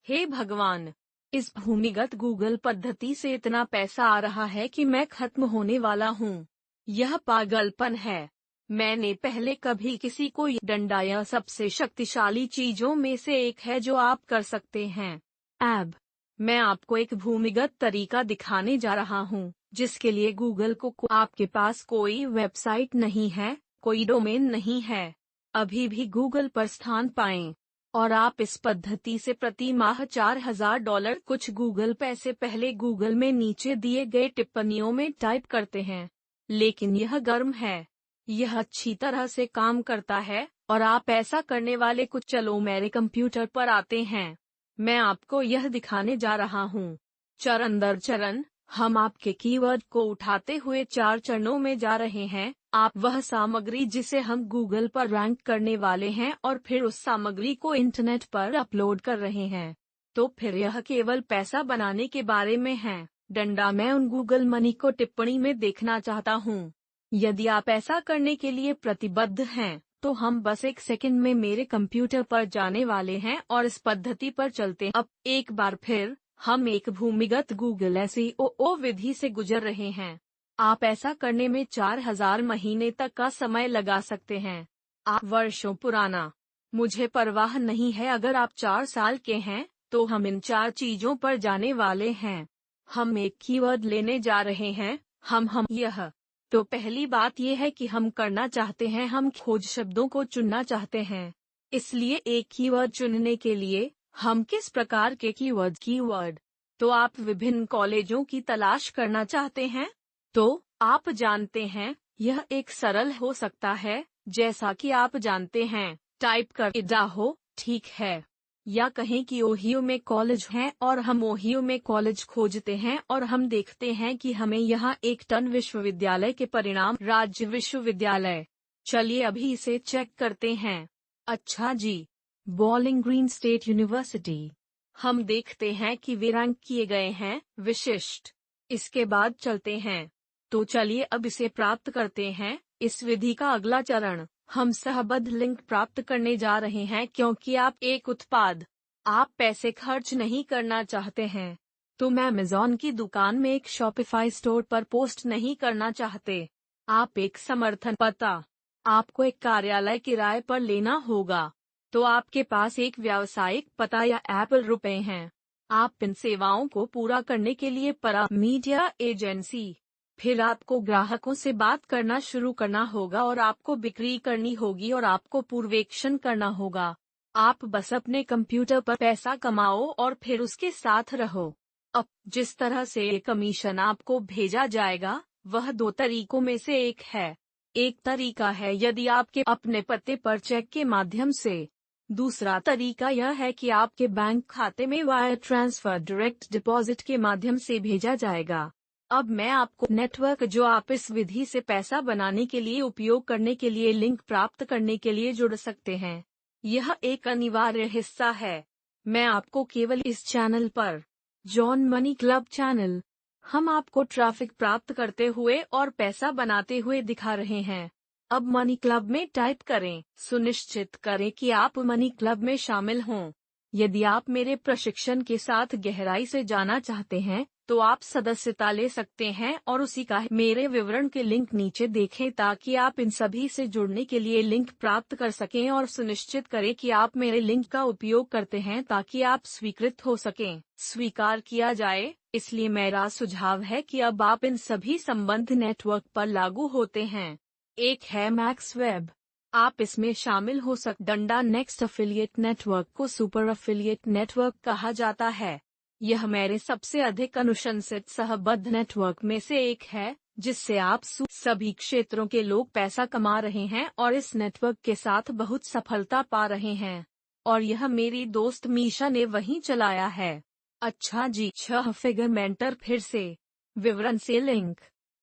हे भगवान, इस भूमिगत गूगल पद्धति से इतना पैसा आ रहा है कि मैं खत्म होने वाला हूँ। यह पागलपन है। मैंने पहले कभी किसी को डंडा या सबसे शक्तिशाली चीजों में से एक है जो आप कर सकते हैं। अब मैं आपको एक भूमिगत तरीका दिखाने जा रहा हूँ, जिसके लिए गूगल को आपके पास कोई वेबसाइट नहीं है, कोई डोमेन नहीं है। अभी भी गूगल पर स्थान पाएं और आप इस पद्धति से प्रति माह $4000 कुछ गूगल पैसे पहले गूगल में नीचे दिए गए टिप्पणियों में टाइप करते हैं। लेकिन यह गर्म है। यह अच्छी तरह से काम करता है और आप ऐसा करने वाले कुछ चलो मेरे कंप्यूटर पर आते हैं। मैं आपको यह दिखाने जा रहा हूँ। चरण दर चरण हम आपके कीवर्ड को उठाते हुए 4 चरणों में जा रहे हैं। आप वह सामग्री जिसे हम गूगल पर रैंक करने वाले हैं और फिर उस सामग्री को इंटरनेट पर अपलोड कर रहे हैं। तो फिर यह केवल पैसा बनाने के बारे में है। डंडा मैं उन गूगल मनी को टिप्पणी में देखना चाहता हूँ। यदि आप ऐसा करने के लिए प्रतिबद्ध हैं, तो हम बस एक सेकंड में मेरे कंप्यूटर पर जाने वाले हैं और इस पद्धति पर चलते हैं। अब एक बार फिर हम एक भूमिगत गूगल एसईओ विधि से गुजर रहे हैं। आप ऐसा करने में 4000 महीने तक का समय लगा सकते हैं। आप वर्षों पुराना, मुझे परवाह नहीं है। अगर आप 4 साल के हैं, तो हम इन 4 चीजों पर जाने वाले हैं। हम एक कीवर्ड लेने जा रहे हैं। हम यह तो पहली बात यह है कि हम करना चाहते हैं, हम खोज शब्दों को चुनना चाहते हैं। इसलिए एक कीवर्ड चुनने के लिए हम किस प्रकार के कीवर्ड तो आप विभिन्न कॉलेजों की तलाश करना चाहते हैं, तो आप जानते हैं यह एक सरल हो सकता है, जैसा कि आप जानते हैं, टाइप कर इडाहो, ठीक है। या कहें कि ओहियो में कॉलेज है और हम ओहियो में कॉलेज खोजते हैं और हम देखते हैं कि हमें यहाँ एक टन विश्वविद्यालय के परिणाम राज्य विश्वविद्यालय। चलिए अभी इसे चेक करते हैं। अच्छा जी, बॉलिंग ग्रीन स्टेट यूनिवर्सिटी। हम देखते हैं कि वे रैंक किए गए हैं विशिष्ट। इसके बाद चलते हैं। तो चलिए अब इसे प्राप्त करते हैं। इस विधि का अगला चरण, हम सहबद्ध लिंक प्राप्त करने जा रहे हैं क्योंकि आप एक उत्पाद, आप पैसे खर्च नहीं करना चाहते हैं। तुम अमेज़न की दुकान में एक शॉपिफाई स्टोर पर पोस्ट नहीं करना चाहते। आप एक समर्थन पता, आपको एक कार्यालय किराए पर लेना होगा। तो आपके पास एक व्यावसायिक पता या एप्पल रुपए हैं। आप इन सेवाओं को पूरा करने के लिए परा मीडिया एजेंसी, फिर आपको ग्राहकों से बात करना शुरू करना होगा और आपको बिक्री करनी होगी और आपको पूर्वेक्षण करना होगा। आप बस अपने कंप्यूटर पर पैसा कमाओ और फिर उसके साथ रहो। अब जिस तरह से ये कमीशन आपको भेजा जाएगा, वह 2 तरीकों में से एक है। एक तरीका है यदि आपके अपने पते पर चेक के माध्यम से। दूसरा तरीका यह है कि आपके बैंक खाते में वायर ट्रांसफर डायरेक्ट डिपॉजिट के माध्यम से भेजा जाएगा। अब मैं आपको नेटवर्क जो आप इस विधि से पैसा बनाने के लिए उपयोग करने के लिए लिंक प्राप्त करने के लिए जुड़ सकते हैं। यह एक अनिवार्य हिस्सा है। मैं आपको केवल इस चैनल पर, जॉन मनी क्लब चैनल, हम आपको ट्रैफिक प्राप्त करते हुए और पैसा बनाते हुए दिखा रहे हैं। अब मनी क्लब में टाइप करें। सुनिश्चित करें कि आप मनी क्लब में शामिल हों। यदि आप मेरे प्रशिक्षण के साथ गहराई से जाना चाहते हैं, तो आप सदस्यता ले सकते हैं और उसी का मेरे विवरण के लिंक नीचे देखें ताकि आप इन सभी से जुड़ने के लिए लिंक प्राप्त कर सकें और सुनिश्चित करें कि आप मेरे लिंक का उपयोग करते हैं ताकि आप स्वीकृत हो सकें। स्वीकार किया जाए, इसलिए मेरा सुझाव है कि अब आप इन सभी संबंध नेटवर्क पर लागू होते हैं। एक है मैक्स वेब, आप इसमें शामिल हो सकते। डंडा नेक्स्ट अफिलिएट नेटवर्क को सुपर अफिलिएट नेटवर्क कहा जाता है। यह मेरे सबसे अधिक अनुशंसित सहबद्ध नेटवर्क में से एक है, जिससे आप सभी क्षेत्रों के लोग पैसा कमा रहे हैं और इस नेटवर्क के साथ बहुत सफलता पा रहे हैं। और यह मेरी दोस्त मीशा ने वहीं चलाया है। अच्छा जी, 6 फिगर मेंटर फिर से विवरण से लिंक।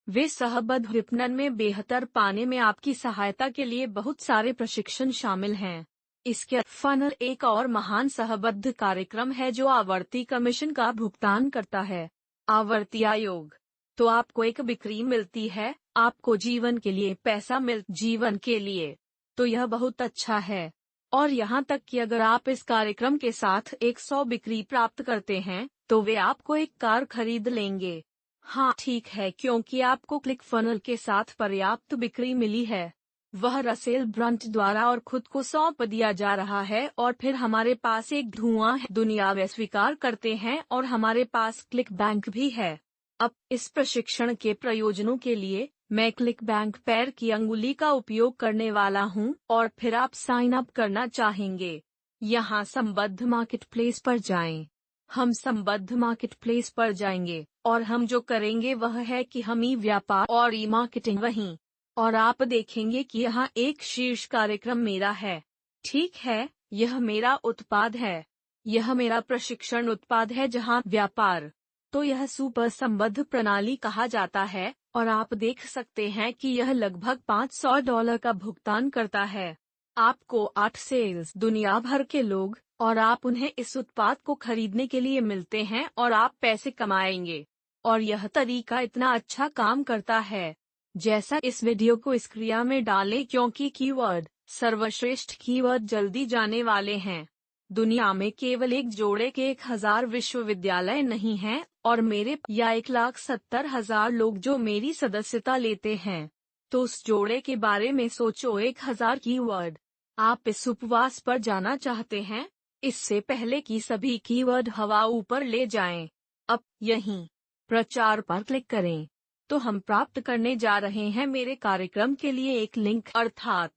वे सहबद्ध विपणन में बेहतर पाने में आपकी सहायता के लिए बहुत सारे प्रशिक्षण शामिल हैं। इसके फनल एक और महान सहबद्ध कार्यक्रम है जो आवर्ती कमीशन का भुगतान करता है। आवर्ती आयोग, तो आपको एक बिक्री मिलती है, आपको जीवन के लिए पैसा जीवन के लिए, तो यह बहुत अच्छा है। और यहाँ तक कि अगर आप इस कार्यक्रम के साथ 100 बिक्री प्राप्त करते हैं तो वे आपको एक कार खरीद लेंगे। हाँ ठीक है, क्योंकि आपको क्लिक फनल के साथ पर्याप्त बिक्री मिली है। वह रसेल ब्रंट द्वारा और खुद को सौंप दिया जा रहा है और फिर हमारे पास एक धुआं है, दुनिया वे स्वीकार करते हैं और हमारे पास क्लिक बैंक भी है। अब इस प्रशिक्षण के प्रयोजनों के लिए मैं क्लिक बैंक पैर की अंगुली का उपयोग करने वाला हूं और फिर आप साइन अप करना चाहेंगे। यहां संबद्ध मार्केट प्लेस पर जाएं। हम संबद्ध मार्केट प्लेस पर जाएंगे और हम जो करेंगे वह है कि हम ई व्यापार और ई मार्केटिंग वहीं, और आप देखेंगे कि यहाँ एक शीर्ष कार्यक्रम मेरा है। ठीक है, यह मेरा उत्पाद है। यह मेरा प्रशिक्षण उत्पाद है जहाँ व्यापार, तो यह सुपर संबद्ध प्रणाली कहा जाता है और आप देख सकते हैं कि यह लगभग $500 का भुगतान करता है। आपको 8 सेल्स दुनिया भर के लोग और आप उन्हें इस उत्पाद को खरीदने के लिए मिलते हैं और आप पैसे कमाएंगे। और यह तरीका इतना अच्छा काम करता है। जैसा इस वीडियो को इस क्रिया में डालें क्योंकि कीवर्ड सर्वश्रेष्ठ कीवर्ड जल्दी जाने वाले हैं। दुनिया में केवल एक जोड़े के 1000 विश्वविद्यालय नहीं हैं और मेरे या 1,70,000 लोग जो मेरी सदस्यता लेते हैं। तो उस जोड़े के बारे में सोचो, 1000 कीवर्ड। आप इस उपवास पर जाना चाहते हैं इससे पहले कि सभी कीवर्ड हवा ऊपर ले जाएं। अब यहीं प्रचार पर क्लिक करें तो हम प्राप्त करने जा रहे हैं मेरे कार्यक्रम के लिए एक लिंक अर्थात,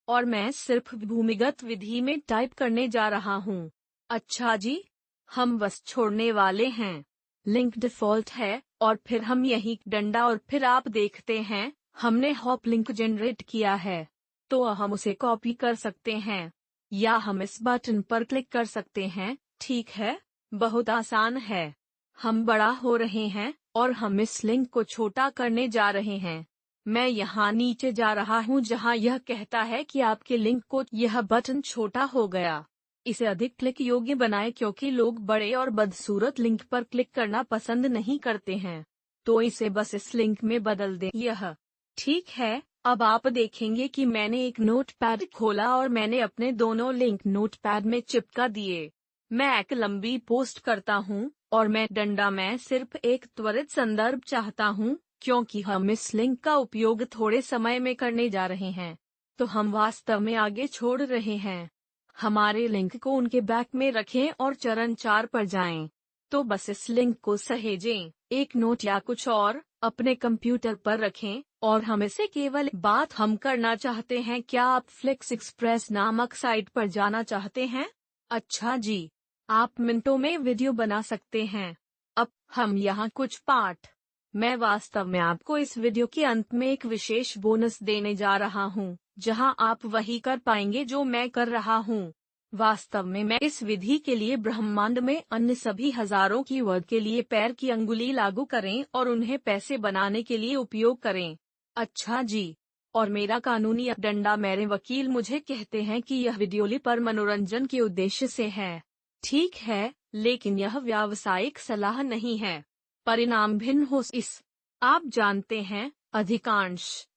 और मैं सिर्फ भूमिगत विधि में टाइप करने जा रहा हूँ। अच्छा जी, हम बस छोड़ने वाले हैं। लिंक डिफ़ॉल्ट है और फिर हम यही डंडा और फिर आप देखते हैं हमने हॉप लिंक जनरेट किया है। तो हम उसे कॉपी कर सकते हैं या हम इस बटन पर क्लिक कर सकते हैं। ठीक है, बहुत आसान है। हम बड़ा हो रहे हैं और हम इस लिंक को छोटा करने जा रहे हैं। मैं यहाँ नीचे जा रहा हूँ जहाँ यह कहता है कि आपके लिंक को यह बटन छोटा हो गया। इसे अधिक क्लिक योग्य बनाएं क्योंकि लोग बड़े और बदसूरत लिंक पर क्लिक करना पसंद नहीं करते हैं। तो इसे बस इस लिंक में बदल दें। यह ठीक है। अब आप देखेंगे कि मैंने एक नोटपैड खोला और मैंने अपने दोनों लिंक नोटपैड में चिपका दिए। मैं एक लंबी पोस्ट करता हूँ और मैं सिर्फ एक त्वरित संदर्भ चाहता हूँ क्योंकि हम इस लिंक का उपयोग थोड़े समय में करने जा रहे हैं। तो हम वास्तव में आगे छोड़ रहे हैं। हमारे लिंक को उनके बैक में रखें और चरण 4 पर जाएं। तो बस इस लिंक को सहेजें, एक नोट या कुछ और अपने कंप्यूटर पर रखें और हम इसे केवल बात हम करना चाहते हैं। क्या आप फ्लिक्स एक्सप्रेस नामक साइट पर जाना चाहते हैं? अच्छा जी, आप मिनटों में वीडियो बना सकते हैं। अब हम यहाँ कुछ पाठ, मैं वास्तव में आपको इस वीडियो के अंत में एक विशेष बोनस देने जा रहा हूँ जहां आप वही कर पाएंगे जो मैं कर रहा हूँ। वास्तव में मैं इस विधि के लिए ब्रह्मांड में अन्य सभी हजारों कीवर्ड के लिए पैर की अंगुली लागू करें और उन्हें पैसे बनाने के लिए उपयोग करें। अच्छा जी, और मेरा कानूनी डंडा, मेरे वकील मुझे कहते हैं कि यह वीडियो पर मनोरंजन के उद्देश्य से है। ठीक है, लेकिन यह व्यावसायिक सलाह नहीं है। परिणाम भिन्न हो इस, आप जानते हैं,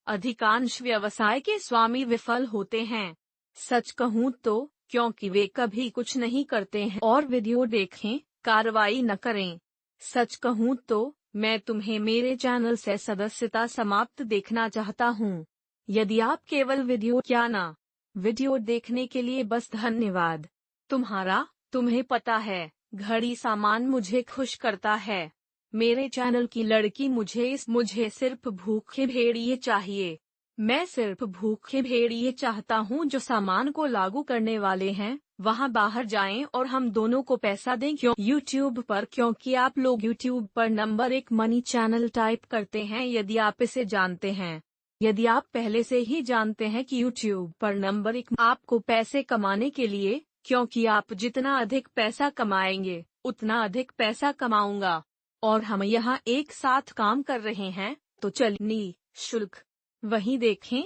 अधिकांश व्यवसाय के स्वामी विफल होते हैं। सच कहूँ तो क्योंकि वे कभी कुछ नहीं करते हैं और वीडियो देखें, कार्रवाई न करें। सच कहूँ तो मैं तुम्हें मेरे चैनल से सदस्यता समाप्त देखना चाहता हूँ। यदि आप केवल वीडियो देखने के लिए बस धन्यवाद। तुम्हें पता है, घड़ी सामान मुझे खुश करता है। मेरे चैनल की लड़की मुझे सिर्फ भूखे भेड़िए चाहिए। मैं सिर्फ भूखे भेड़िए चाहता हूँ जो सामान को लागू करने वाले हैं। वहाँ बाहर जाएं और हम दोनों को पैसा दें यूट्यूब पर, क्योंकि आप लोग यूट्यूब पर नंबर 1 मनी चैनल टाइप करते हैं यदि आप इसे जानते हैं। यदि आप पहले से ही जानते हैं कि यूट्यूब पर नंबर 1 आपको पैसे कमाने के लिए, क्योंकि आप जितना अधिक पैसा कमाएंगे उतना अधिक पैसा कमाऊंगा। और हम यहाँ एक साथ काम कर रहे हैं। तो चलिए शुल्क वही देखें।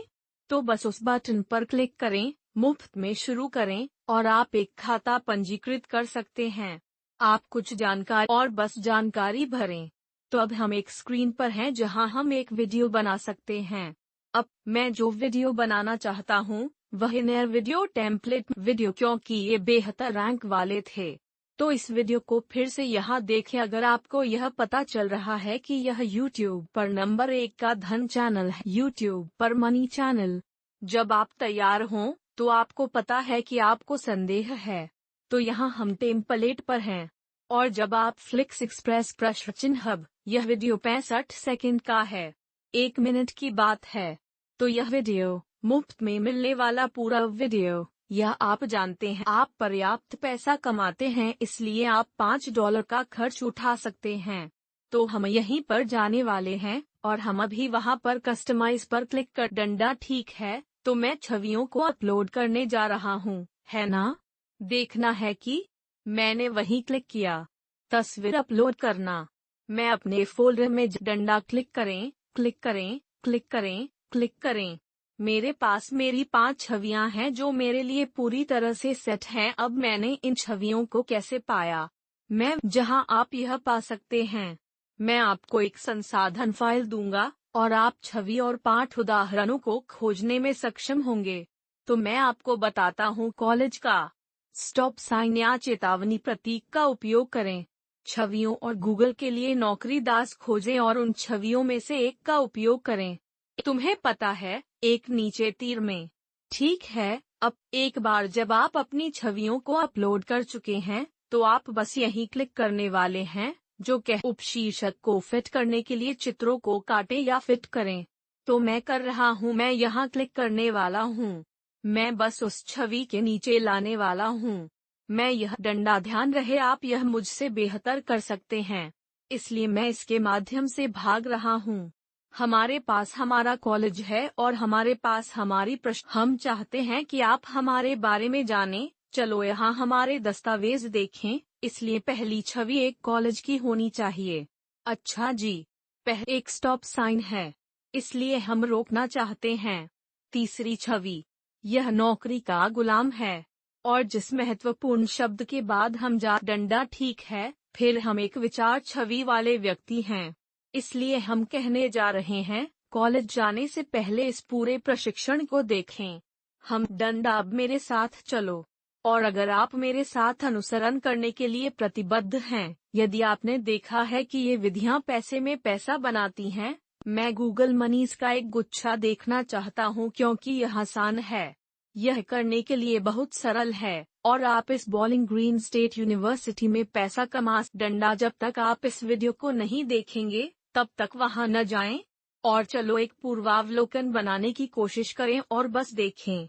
तो बस उस बटन पर क्लिक करें, मुफ्त में शुरू करें और आप एक खाता पंजीकृत कर सकते हैं। आप कुछ जानकारी और बस जानकारी भरें। तो अब हम एक स्क्रीन पर हैं जहां हम एक वीडियो बना सकते हैं। अब मैं जो वीडियो बनाना चाहता हूं वह नया वीडियो टेम्पलेट वीडियो, क्योंकि ये बेहतर रैंक वाले थे। तो इस वीडियो को फिर से यहाँ देखें अगर आपको यह पता चल रहा है कि यह YouTube पर नंबर 1 का धन चैनल है, YouTube पर मनी चैनल। जब आप तैयार हों तो आपको पता है कि आपको संदेह है, तो यहाँ हम टेम्पलेट पर हैं। और जब आप फ्लिक्स एक्सप्रेस प्रश्न चिन्ह, यह वीडियो 65 सेकंड का है, 1 मिनट की बात है। तो यह वीडियो मुफ्त में मिलने वाला पूरा वीडियो, यह आप जानते हैं आप पर्याप्त पैसा कमाते हैं इसलिए आप $5 का खर्च उठा सकते हैं। तो हम यहीं पर जाने वाले हैं और हम अभी वहां पर कस्टमाइज पर क्लिक कर डंडा, ठीक है, तो मैं छवियों को अपलोड करने जा रहा हूँ, है ना? देखना है कि मैंने वहीं क्लिक किया, तस्वीर अपलोड करना। मैं अपने फोल्डर में डंडा क्लिक करें, क्लिक करें, क्लिक करें, क्लिक करें। मेरे पास मेरी 5 छवियां हैं जो मेरे लिए पूरी तरह से सेट हैं। अब मैंने इन छवियों को कैसे पाया? मैं जहां आप यह पा सकते हैं, मैं आपको एक संसाधन फाइल दूंगा और आप छवि और पाठ उदाहरणों को खोजने में सक्षम होंगे। तो मैं आपको बताता हूँ, कॉलेज का स्टॉप साइन या चेतावनी प्रतीक का उपयोग करें। छवियों और गूगल के लिए नौकरी दास खोजें और उन छवियों में से एक का उपयोग करें। तुम्हें पता है, एक नीचे तीर में। ठीक है, अब एक बार जब आप अपनी छवियों को अपलोड कर चुके हैं, तो आप बस यही क्लिक करने वाले हैं, जो कह उपशीर्षक को फिट करने के लिए चित्रों को काटें या फिट करें। तो मैं कर रहा हूँ, मैं यहाँ क्लिक करने वाला हूँ। मैं बस उस छवि के नीचे लाने वाला हूँ। मैं यह डंडा, ध्यान रहे आप यह मुझसे बेहतर कर सकते हैं, इसलिए मैं इसके माध्यम से भाग रहा हूँ। हमारे पास हमारा कॉलेज है और हमारे पास हमारी प्रश्न। हम चाहते हैं कि आप हमारे बारे में जानें। चलो यहाँ हमारे दस्तावेज देखें, इसलिए पहली छवि एक कॉलेज की होनी चाहिए। अच्छा जी, पहले एक स्टॉप साइन है, इसलिए हम रोकना चाहते हैं। तीसरी छवि, यह नौकरी का गुलाम है, और जिस महत्वपूर्ण शब्द के बाद हम जा डंडा, ठीक है, फिर हम एक विचार छवि वाले व्यक्ति हैं, इसलिए हम कहने जा रहे हैं, कॉलेज जाने से पहले इस पूरे प्रशिक्षण को देखें। हम डंडा, अब मेरे साथ चलो। और अगर आप मेरे साथ अनुसरण करने के लिए प्रतिबद्ध हैं, यदि आपने देखा है कि ये विधियां पैसे में पैसा बनाती हैं, मैं गूगल मनीज का एक गुच्छा देखना चाहता हूं क्योंकि यह आसान है। यह करने के लिए बहुत सरल है और आप इस बॉलिंग ग्रीन स्टेट यूनिवर्सिटी में पैसा कमा डंडा। जब तक आप इस वीडियो को नहीं देखेंगे तब तक वहां न जाएं। और चलो एक पूर्वावलोकन बनाने की कोशिश करें और बस देखें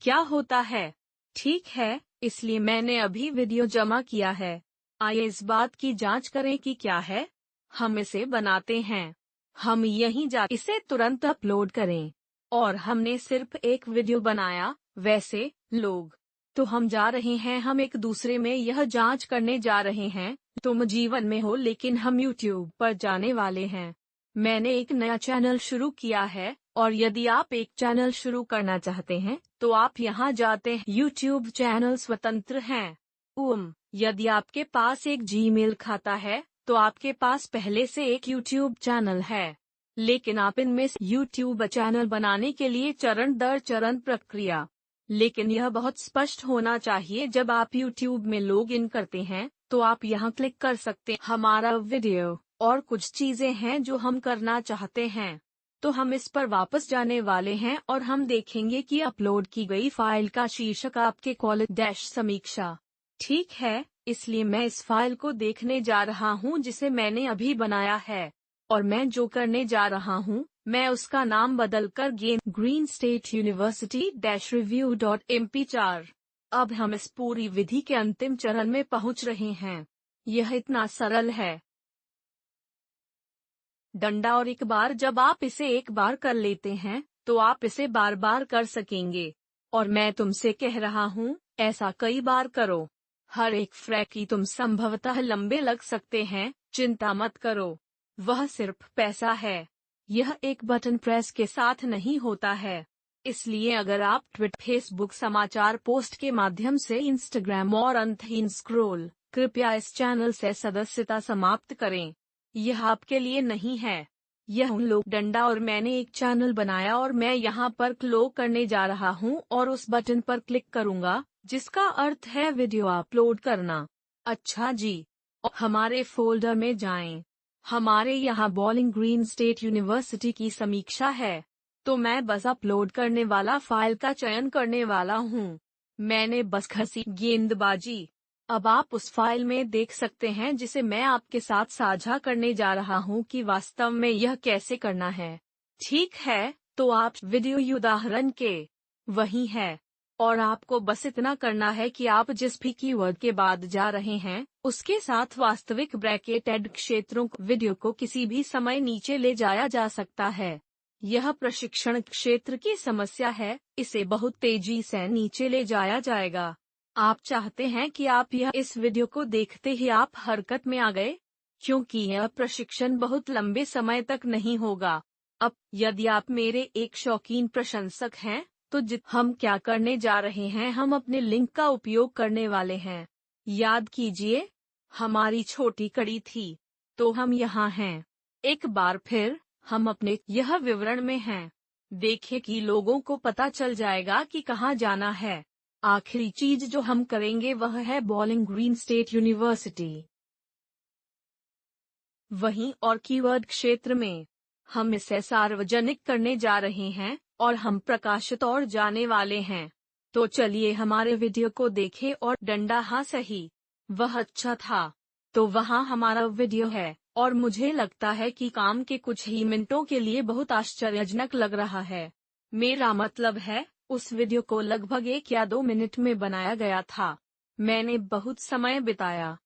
क्या होता है। ठीक है, इसलिए मैंने अभी वीडियो जमा किया है। आइए इस बात की जांच करें कि क्या है। हम इसे बनाते हैं। हम यहीं जा इसे तुरंत अपलोड करें। और हमने सिर्फ एक वीडियो बनाया, वैसे लोग। तो हम जा रहे हैं, हम एक दूसरे में यह जांच करने जा रहे हैं, तुम जीवन में हो लेकिन हम YouTube पर जाने वाले हैं। मैंने एक नया चैनल शुरू किया है, और यदि आप एक चैनल शुरू करना चाहते हैं तो आप यहाँ जाते हैं। YouTube चैनल स्वतंत्र हैं। यदि आपके पास एक जीमेल खाता है तो आपके पास पहले से एक YouTube चैनल है, लेकिन आप इनमें से YouTube चैनल बनाने के लिए चरण दर चरण प्रक्रिया। लेकिन यह बहुत स्पष्ट होना चाहिए, जब आप YouTube में लॉग इन करते हैं तो आप यहाँ क्लिक कर सकते हैं हमारा वीडियो, और कुछ चीजें हैं जो हम करना चाहते हैं। तो हम इस पर वापस जाने वाले हैं और हम देखेंगे कि अपलोड की गई फाइल का शीर्षक आपके कॉलेज समीक्षा। ठीक है, इसलिए मैं इस फाइल को देखने जा रहा हूं जिसे मैंने अभी बनाया है, और मैं जो करने जा रहा हूं, मैं उसका नाम बदलकर ग्रीन स्टेट यूनिवर्सिटी review.mp4। अब हम इस पूरी विधि के अंतिम चरण में पहुंच रहे हैं। यह इतना सरल है। डंडा, और एक बार जब आप इसे एक बार कर लेते हैं तो आप इसे बार बार कर सकेंगे। और मैं तुमसे कह रहा हूँ, ऐसा कई बार करो। हर एक फ्रैकी तुम संभवतः लंबे लग सकते हैं, चिंता मत करो। वह सिर्फ पैसा है। यह एक बटन प्रेस के साथ नहीं होता है। इसलिए अगर आप ट्विटर, फेसबुक, समाचार पोस्ट के माध्यम से, इंस्टाग्राम और अंतहीन स्क्रॉल, कृपया इस चैनल से सदस्यता समाप्त करें। यह आपके लिए नहीं है। यह उन लोग डंडा और मैंने एक चैनल बनाया और मैं यहाँ पर क्लिक करने जा रहा हूँ और उस बटन पर क्लिक करूँगा जिसका अर्थ है वीडियो अपलोड करना। अच्छा जी, और हमारे फोल्डर में जाएं। हमारे यहाँ बॉलिंग ग्रीन स्टेट यूनिवर्सिटी की समीक्षा है, तो मैं बस अपलोड करने वाला फाइल का चयन करने वाला हूँ। मैंने बस घसी गेंदबाजी। अब आप उस फाइल में देख सकते हैं जिसे मैं आपके साथ साझा करने जा रहा हूं कि वास्तव में यह कैसे करना है। ठीक है, तो आप वीडियो उदाहरण के वही है, और आपको बस इतना करना है कि आप जिस भी कीवर्ड के बाद जा रहे हैं उसके साथ वास्तविक ब्रैकेटेड क्षेत्रों वीडियो को किसी भी समय नीचे ले जाया जा सकता है। यह प्रशिक्षण क्षेत्र की समस्या है, इसे बहुत तेजी से नीचे ले जाया जाएगा। आप चाहते हैं कि आप इस वीडियो को देखते ही आप हरकत में आ गए, क्योंकि यह प्रशिक्षण बहुत लंबे समय तक नहीं होगा। अब यदि आप मेरे एक शौकीन प्रशंसक हैं, तो हम क्या करने जा रहे हैं, हम अपने लिंक का उपयोग करने वाले हैं। याद कीजिए, हमारी छोटी कड़ी थी, तो हम यहाँ हैं। एक बार फिर हम अपने यह विवरण में हैं। देखें कि लोगों को पता चल जाएगा कि कहाँ जाना है। आखिरी चीज जो हम करेंगे वह है बॉलिंग ग्रीन स्टेट यूनिवर्सिटी। वहीं और कीवर्ड क्षेत्र में हम इसे सार्वजनिक करने जा रहे हैं और हम प्रकाशित और जाने वाले हैं। तो चलिए हमारे वीडियो को देखें और डंडा हाँ सही, वह अच्छा था। तो वहाँ हमारा वीडियो है और मुझे लगता है कि काम के कुछ ही मिनटों के लिए बहुत आश्चर्यजनक लग रहा है। मेरा मतलब है, उस वीडियो को लगभग 1 या 2 मिनट में बनाया गया था। मैंने बहुत समय बिताया।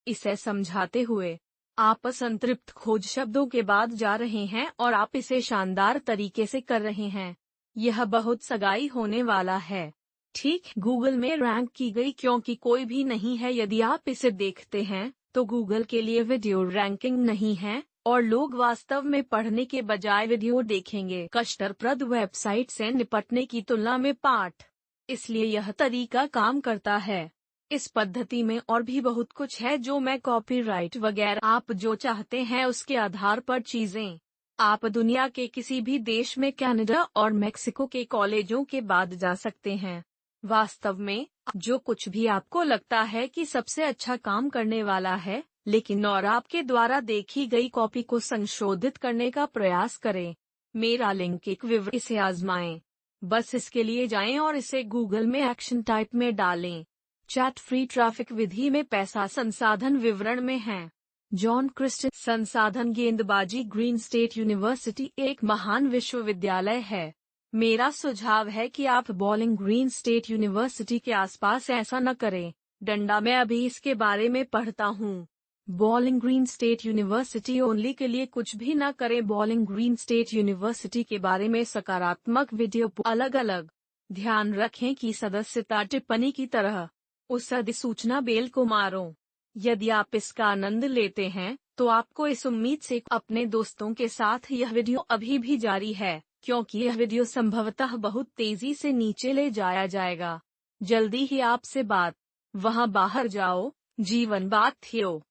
इसे समझाते हुए, आप असंतृप्त खोज शब्दों के बाद जा रहे हैं और आप इसे शानदार तरीके से कर रहे हैं। यह बहुत सगाई होने वाला है। ठीक गूगल में रैंक की गई क्योंकि कोई भी नहीं है। यदि आप इसे देखते हैं तो गूगल के लिए वीडियो रैंकिंग नहीं है और लोग वास्तव में पढ़ने के बजाय वीडियो देखेंगे। कष्टप्रद वेबसाइट से निपटने की तुलना में पाठ, इसलिए यह तरीका काम करता है। इस पद्धति में और भी बहुत कुछ है जो मैं कॉपीराइट वगैरह, आप जो चाहते हैं उसके आधार पर चीजें। आप दुनिया के किसी भी देश में कनाडा और मेक्सिको के कॉलेजों के बाद जा सकते हैं। वास्तव में जो कुछ भी आपको लगता है कि सबसे अच्छा काम करने वाला है, लेकिन और आपके द्वारा देखी गई कॉपी को संशोधित करने का प्रयास करें। मेरा लिंक एक विवरण, इसे आजमाएं। बस इसके लिए जाएं और इसे गूगल में एक्शन टाइप में डालें। चैट फ्री ट्रैफिक विधि में पैसा संसाधन विवरण में है। जॉन क्रिस्टन संसाधन गेंदबाजी ग्रीन स्टेट यूनिवर्सिटी एक महान विश्वविद्यालय है। मेरा सुझाव है कि आप बॉलिंग ग्रीन स्टेट यूनिवर्सिटी के आसपास ऐसा न करें। डंडा मैं अभी इसके बारे में पढ़ता हूँ। Bowling green state university only के लिए कुछ भी न करें। बॉलिंग ग्रीन स्टेट यूनिवर्सिटी के बारे में सकारात्मक वीडियो अलग अलग। ध्यान रखें कि सदस्यता टिप्पणी की तरह उस अधिसूचना बेल को मारो। यदि आप इसका आनंद लेते हैं तो आपको इस उम्मीद से अपने दोस्तों के साथ यह वीडियो अभी भी जारी है, क्योंकि यह वीडियो संभवतः बहुत तेजी से नीचे ले जाया जाएगा। जल्दी ही आपसे बात। वहां बाहर जाओ, जीवन बात थियो।